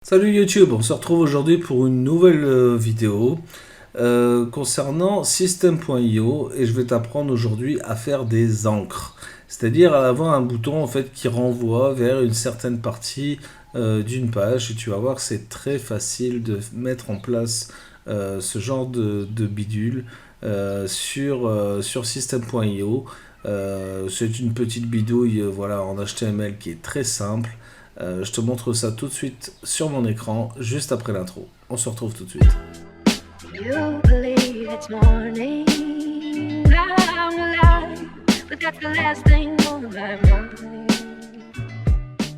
Salut YouTube, on se retrouve aujourd'hui pour une nouvelle vidéo concernant System.io et je vais t'apprendre aujourd'hui à faire des encres, c'est-à-dire à avoir un bouton en fait qui renvoie vers une certaine partie d'une page et tu vas voir que c'est très facile de mettre en place ce genre de bidule sur System.io. C'est une petite bidouille voilà, en HTML qui est très simple. Je te montre ça tout de suite sur mon écran, juste après l'intro. On se retrouve tout de suite.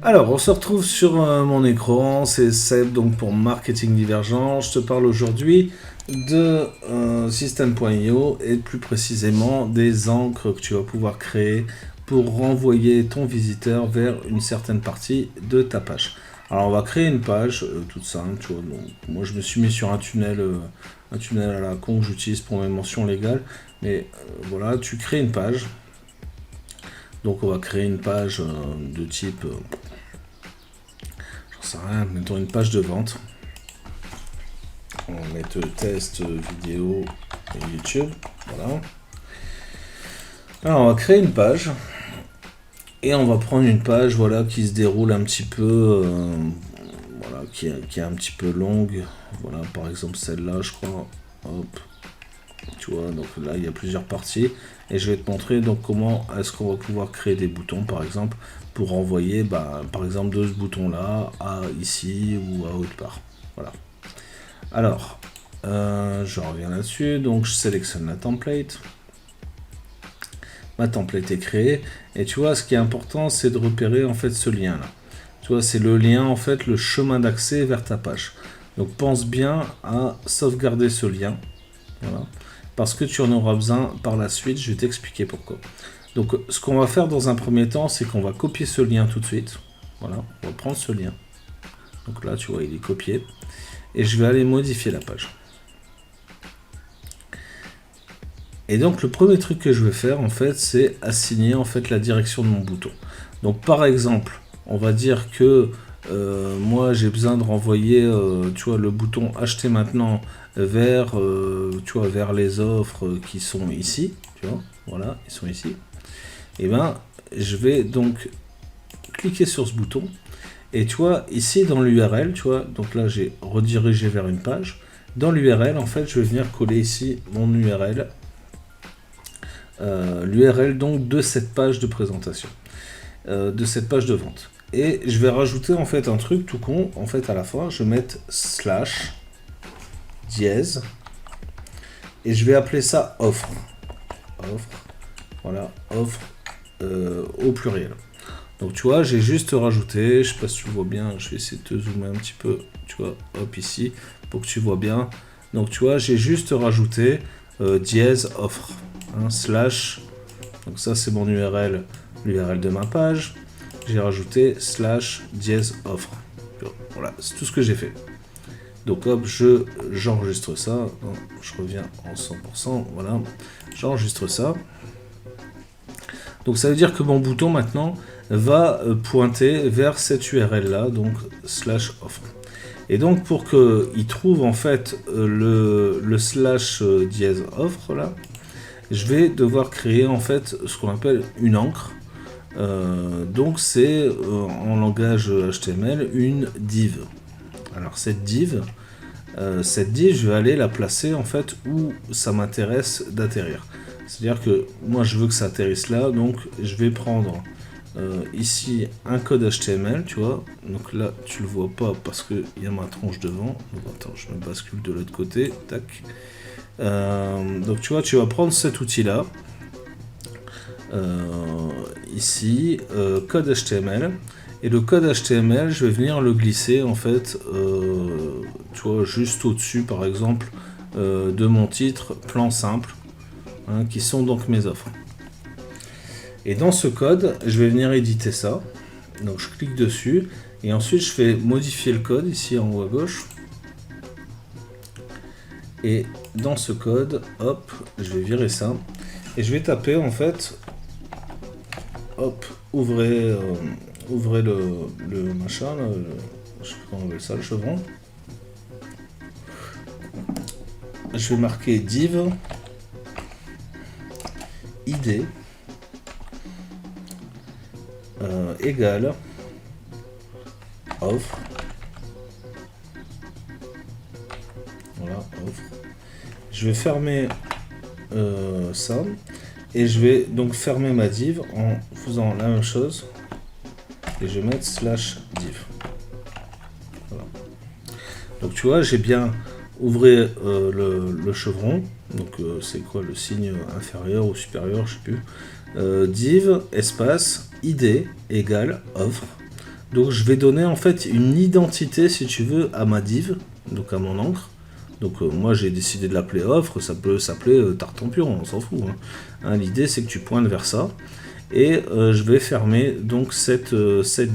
Alors, on se retrouve sur mon écran, c'est Seb donc pour Marketing Divergent. Je te parle aujourd'hui de System.io et plus précisément des encres que tu vas pouvoir créer pour renvoyer ton visiteur vers une certaine partie de ta page. Alors on va créer une page toute simple, tu vois. Donc, moi je me suis mis sur un tunnel à la con que j'utilise pour mes mentions légales, mais voilà, tu crées une page. Donc on va créer une page de type, j'en sais rien, mettons une page de vente. On va mettre test vidéo et YouTube, voilà. Alors on va créer une page. Et on va prendre une page voilà, qui se déroule un petit peu, voilà, qui est un petit peu longue. Voilà, par exemple celle-là, je crois. Hop, tu vois, donc là il y a plusieurs parties. Et je vais te montrer donc comment est-ce qu'on va pouvoir créer des boutons, par exemple, pour envoyer, par exemple, de ce bouton-là à ici ou à autre part. Voilà. Alors, je reviens là-dessus. Donc je sélectionne la template. Ma template est créée et tu vois ce qui est important c'est de repérer en fait ce lien là, tu vois c'est le lien en fait, le chemin d'accès vers ta page. Donc pense bien à sauvegarder ce lien, voilà, parce que tu en auras besoin par la suite. Je vais t'expliquer pourquoi. Donc ce qu'on va faire dans un premier temps, c'est qu'on va copier ce lien tout de suite. Voilà, on va prendre ce lien, donc là tu vois il est copié et je vais aller modifier la page. Et donc le premier truc que je vais faire en fait, c'est assigner en fait la direction de mon bouton. Donc par exemple, on va dire que moi j'ai besoin de renvoyer tu vois, le bouton acheter maintenant vers, tu vois, vers les offres qui sont ici. Tu vois, voilà, ils sont ici. Et ben je vais donc cliquer sur ce bouton. Et tu vois, ici dans l'URL, tu vois, donc là j'ai redirigé vers une page. Dans l'URL, en fait, je vais venir coller ici mon URL. L'URL donc de cette page de présentation, de cette page de vente. Et je vais rajouter en fait un truc tout con, en fait à la fin, je vais mettre slash dièse et je vais appeler ça offre. Voilà, offre au pluriel. Donc tu vois, j'ai juste rajouté, je sais pas si tu vois bien, je vais essayer de te zoomer un petit peu, tu vois, hop ici, pour que tu vois bien. Donc tu vois, j'ai juste rajouté dièse offre. Slash, donc ça c'est mon URL, l'URL de ma page. J'ai rajouté slash dièse offre. Voilà, c'est tout ce que j'ai fait. Donc hop, j'enregistre ça. Je reviens en 100%. Voilà, j'enregistre ça. Donc ça veut dire que mon bouton maintenant va pointer vers cette URL là, donc slash offre. Et donc pour qu'il trouve en fait le slash dièse offre là, je vais devoir créer en fait ce qu'on appelle une encre. Donc c'est en langage HTML une div. Alors cette div, je vais aller la placer en fait où ça m'intéresse d'atterrir. C'est-à-dire que moi je veux que ça atterrisse là, donc je vais prendre ici un code HTML, tu vois. Donc là tu le vois pas parce qu'il y a ma tronche devant. Donc, attends, je me bascule de l'autre côté. Tac. Donc tu vois, tu vas prendre cet outil là, ici, code HTML, et le code HTML, je vais venir le glisser en fait, tu vois, juste au-dessus par exemple de mon titre, plan simple, hein, qui sont donc mes offres. Et dans ce code, je vais venir éditer ça, donc je clique dessus, et ensuite je fais modifier le code ici en haut à gauche. Et dans ce code, hop, je vais virer ça. Et je vais taper en fait, hop, ouvrez le machin, là, je sais pas comment on appelle ça, le chevron. Je vais marquer div id égale offre. Voilà, offre. Je vais fermer ça et je vais donc fermer ma div en faisant la même chose et je vais mettre slash div. Voilà. Donc tu vois, j'ai bien ouvert le chevron, donc c'est quoi le signe inférieur ou supérieur, je sais plus. Div espace id égale offre. Donc je vais donner en fait une identité, si tu veux, à ma div, donc à mon encre. Donc moi j'ai décidé de l'appeler offre, ça peut s'appeler Tartampion, on s'en fout. Hein. L'idée c'est que tu pointes vers ça. Et je vais fermer donc cette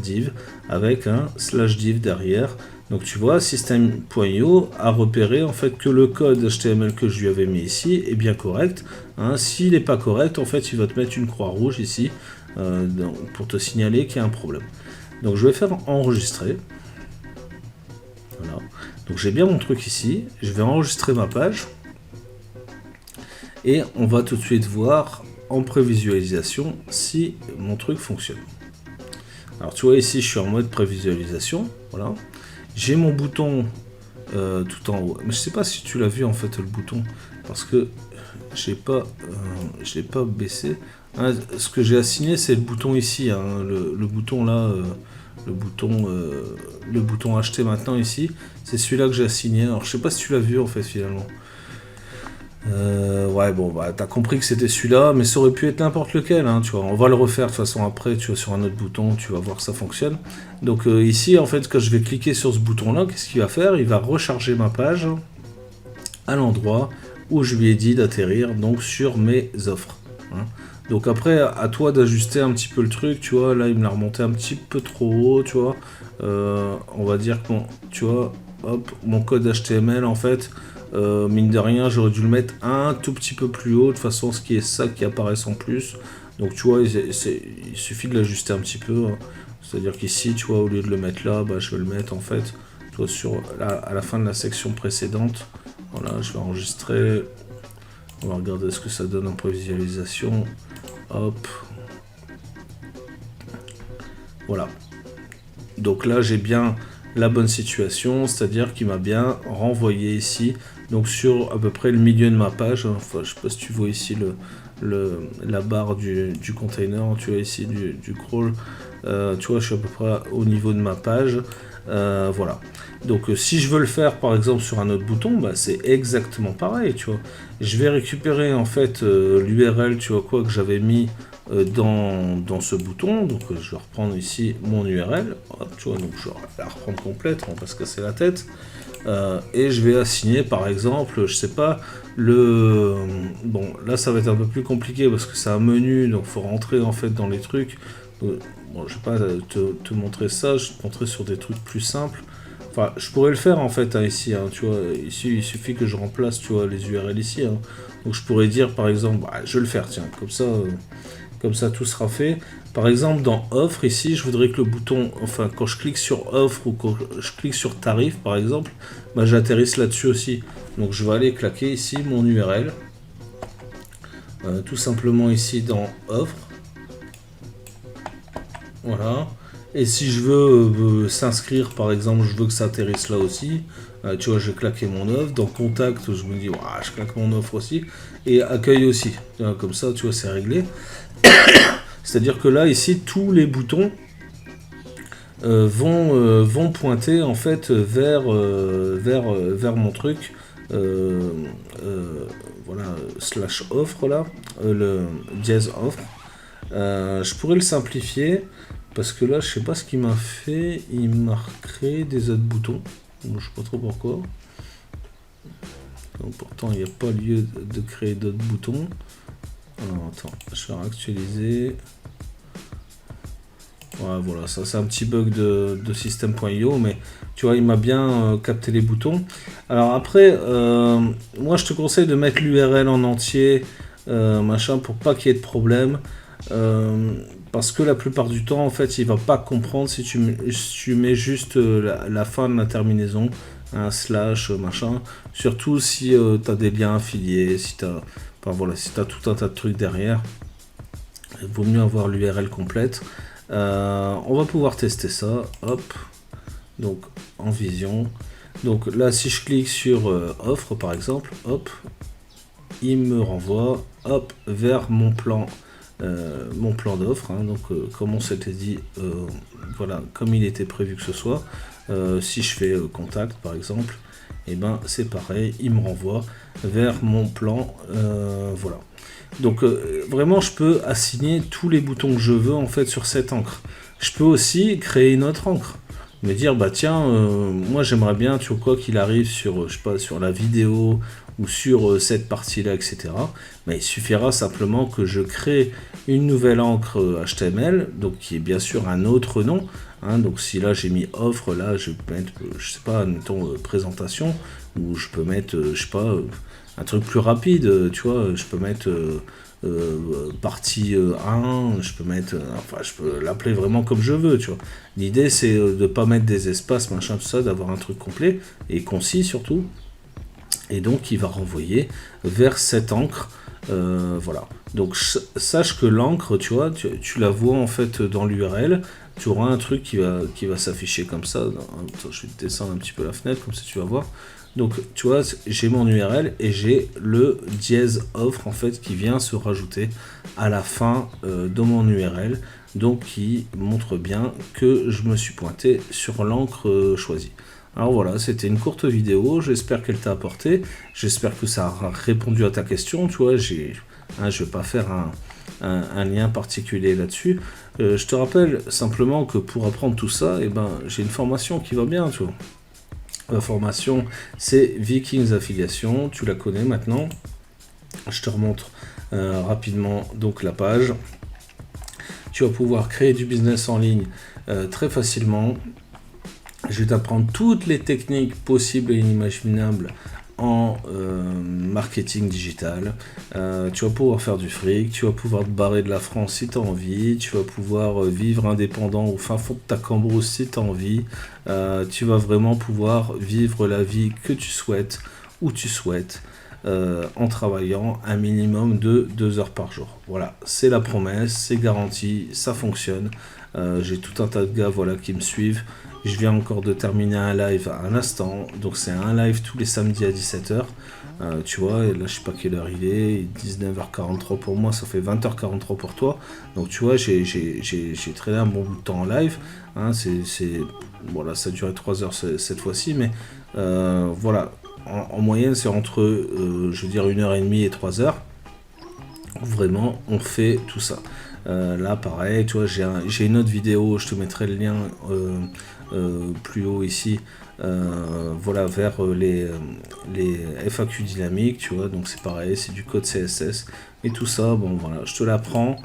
div avec un slash div derrière. Donc tu vois, system.io a repéré en fait que le code HTML que je lui avais mis ici est bien correct. Hein. S'il n'est pas correct, en fait il va te mettre une croix rouge ici pour te signaler qu'il y a un problème. Donc je vais faire enregistrer. Voilà. Donc j'ai bien mon truc ici, je vais enregistrer ma page et on va tout de suite voir en prévisualisation si mon truc fonctionne. Alors tu vois ici je suis en mode prévisualisation, voilà. J'ai mon bouton tout en haut, mais je sais pas si tu l'as vu en fait le bouton parce que je l'ai pas baissé. Hein, ce que j'ai assigné c'est le bouton ici, hein, le bouton là. Le bouton acheter maintenant ici, c'est celui-là que j'ai assigné. Alors je sais pas si tu l'as vu en fait finalement. Ouais bon bah t'as compris que c'était celui-là, mais ça aurait pu être n'importe lequel, hein, tu vois. On va le refaire de toute façon après, tu vois, sur un autre bouton, tu vas voir que ça fonctionne. Donc ici en fait quand je vais cliquer sur ce bouton-là, qu'est-ce qu'il va faire? Il va recharger ma page à l'endroit où je lui ai dit d'atterrir, donc sur mes offres. Hein. Donc après, à toi d'ajuster un petit peu le truc, tu vois, là il me l'a remonté un petit peu trop haut, tu vois. On va dire que, tu vois, hop, mon code HTML en fait, mine de rien, j'aurais dû le mettre un tout petit peu plus haut, de façon à ce qu'il y ait ça qui apparaisse en plus. Donc tu vois, il suffit de l'ajuster un petit peu. Hein. C'est-à-dire qu'ici, tu vois, au lieu de le mettre là, bah, je vais le mettre en fait, tu vois, à la fin de la section précédente. Voilà, je vais enregistrer. On va regarder ce que ça donne en prévisualisation. Hop. Voilà. Donc là, j'ai bien la bonne situation, c'est-à-dire qu'il m'a bien renvoyé ici, donc sur à peu près le milieu de ma page. Enfin, je sais pas si tu vois ici la barre du container, tu vois ici du crawl. Tu vois, je suis à peu près au niveau de ma page. Voilà. Donc si je veux le faire par exemple sur un autre bouton, bah, c'est exactement pareil, tu vois. Je vais récupérer en fait l'URL, tu vois quoi, que j'avais mis dans ce bouton. Donc je vais reprendre ici mon URL. Hop, tu vois, donc je vais la reprendre complète, on va pas se casser la tête. Et je vais assigner par exemple, je sais pas, bon là ça va être un peu plus compliqué parce que c'est un menu, donc il faut rentrer en fait dans les trucs. Bon, je vais pas te montrer ça, je vais te montrer sur des trucs plus simples. Enfin, je pourrais le faire en fait hein, ici, hein, tu vois, ici il suffit que je remplace, tu vois, les URL ici. Hein. Donc je pourrais dire par exemple, bah, je vais le faire, tiens, comme ça tout sera fait. Par exemple dans offre ici, je voudrais que le bouton, enfin quand je clique sur offre ou quand je clique sur tarif par exemple, bah, j'atterrisse là-dessus aussi. Donc je vais aller claquer ici mon URL, tout simplement ici dans offre. Voilà. Et si je veux s'inscrire, par exemple, je veux que ça atterrisse là aussi. Tu vois, je vais claquer mon offre. Dans contact, je me dis, je claque mon offre aussi. Et accueil aussi. Comme ça, tu vois, c'est réglé. C'est-à-dire que là, ici, tous les boutons vont pointer en fait vers mon truc. Voilà, slash offre là. Le dièse offre. Je pourrais le simplifier. Parce que là, je sais pas ce qu'il m'a fait. Il m'a recréé des autres boutons. Donc, je sais pas trop pourquoi. Donc, pourtant, il n'y a pas lieu de créer d'autres boutons. Alors, attends, je vais réactualiser. Ouais, voilà, ça c'est un petit bug de system.io, mais tu vois, il m'a bien capté les boutons. Alors après, moi je te conseille de mettre l'URL en entier, machin, pour pas qu'il y ait de problème. parce que la plupart du temps, en fait, il va pas comprendre si tu mets juste la fin de la terminaison, un slash, machin. Surtout si tu as des liens affiliés, si tu as, enfin, voilà, si tu as tout un tas de trucs derrière. Il vaut mieux avoir l'URL complète. On va pouvoir tester ça. Hop. Donc, en vision. Donc là, si je clique sur offre, par exemple, hop, il me renvoie, hop, vers mon plan d'offre. Hein. Donc, comme on s'était dit, voilà, comme il était prévu que ce soit. Si je fais contact, par exemple, et ben c'est pareil, il me renvoie vers mon plan. Voilà. Donc vraiment, je peux assigner tous les boutons que je veux en fait sur cette encre. Je peux aussi créer une autre encre. Me dire bah tiens, moi j'aimerais bien, tu vois quoi qu'il arrive sur, je sais pas, sur la vidéo ou sur cette partie-là, etc. Mais il suffira simplement que je crée une nouvelle encre HTML, donc qui est bien sûr un autre nom. Hein, donc si là j'ai mis offre, là je peux mettre, je sais pas, mettons présentation, ou je peux mettre, je sais pas, un truc plus rapide, tu vois, je peux mettre partie 1, je peux mettre, enfin je peux l'appeler vraiment comme je veux, tu vois. L'idée c'est de pas mettre des espaces, machin, tout ça, d'avoir un truc complet et concis surtout. Et donc il va renvoyer vers cette encre, voilà. Donc sache que l'encre, tu vois, tu la vois en fait dans l'URL, tu auras un truc qui va s'afficher comme ça. Attends, je vais te descendre un petit peu la fenêtre, comme ça tu vas voir. Donc tu vois, j'ai mon URL et j'ai le dièse offre en fait qui vient se rajouter à la fin de mon URL, donc qui montre bien que je me suis pointé sur l'encre choisie. Alors voilà, c'était une courte vidéo, j'espère qu'elle t'a apporté, j'espère que ça a répondu à ta question, tu vois, je vais pas faire un lien particulier là-dessus. Je te rappelle simplement que pour apprendre tout ça, eh ben, j'ai une formation qui va bien, tu vois. La formation, c'est Vikings Affiliation, tu la connais maintenant. Je te remontre rapidement donc la page. Tu vas pouvoir créer du business en ligne très facilement. Je vais t'apprendre toutes les techniques possibles et inimaginables en marketing digital. Tu vas pouvoir faire du fric, tu vas pouvoir te barrer de la France si tu as envie, tu vas pouvoir vivre indépendant au fin fond de ta cambrousse si tu as envie. Tu vas vraiment pouvoir vivre la vie que tu souhaites, où tu souhaites, en travaillant un minimum de 2 heures par jour. Voilà, c'est la promesse, c'est garanti, ça fonctionne. J'ai tout un tas de gars voilà, qui me suivent. Je viens encore de terminer un live à un instant, donc c'est un live tous les samedis à 17h. Tu vois, et là je sais pas quelle heure il est, 19h43 pour moi, ça fait 20h43 pour toi. Donc tu vois, j'ai traîné un bon bout de temps en live. Hein, voilà, ça a duré 3 heures cette fois-ci, mais voilà, en moyenne c'est entre, je veux dire, 1h30 et 3 heures. Vraiment, on fait tout ça. Là, pareil, tu vois, j'ai une autre vidéo, je te mettrai le lien plus haut ici, voilà, vers les FAQ dynamiques, tu vois, donc c'est pareil, c'est du code CSS, et tout ça, bon, voilà, je te l'apprends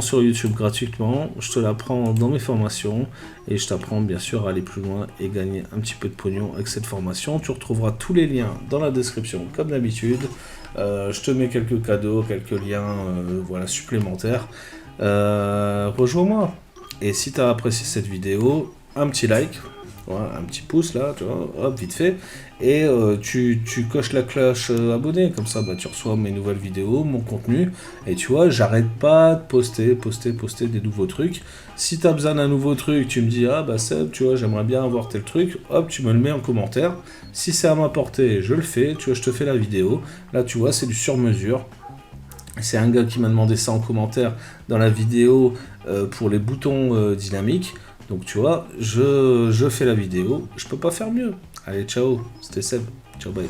sur YouTube gratuitement, je te l'apprends dans mes formations, et je t'apprends bien sûr à aller plus loin et gagner un petit peu de pognon avec cette formation. Tu retrouveras tous les liens dans la description, comme d'habitude. Je te mets quelques cadeaux, quelques liens voilà, supplémentaires. Rejoins-moi. Et si tu as apprécié cette vidéo, un petit like, voilà, un petit pouce là, tu vois, hop, vite fait. Et tu coches la cloche abonné, comme ça bah, tu reçois mes nouvelles vidéos, mon contenu. Et tu vois, j'arrête pas de poster des nouveaux trucs. Si tu as besoin d'un nouveau truc, tu me dis, ah bah Seb, tu vois, j'aimerais bien avoir tel truc, hop, tu me le mets en commentaire. Si c'est à ma portée, je le fais, tu vois, je te fais la vidéo. Là, tu vois, c'est du sur-mesure. C'est un gars qui m'a demandé ça en commentaire dans la vidéo pour les boutons dynamiques. Donc tu vois, je fais la vidéo, je peux pas faire mieux. Allez, ciao, c'était Seb, ciao, bye.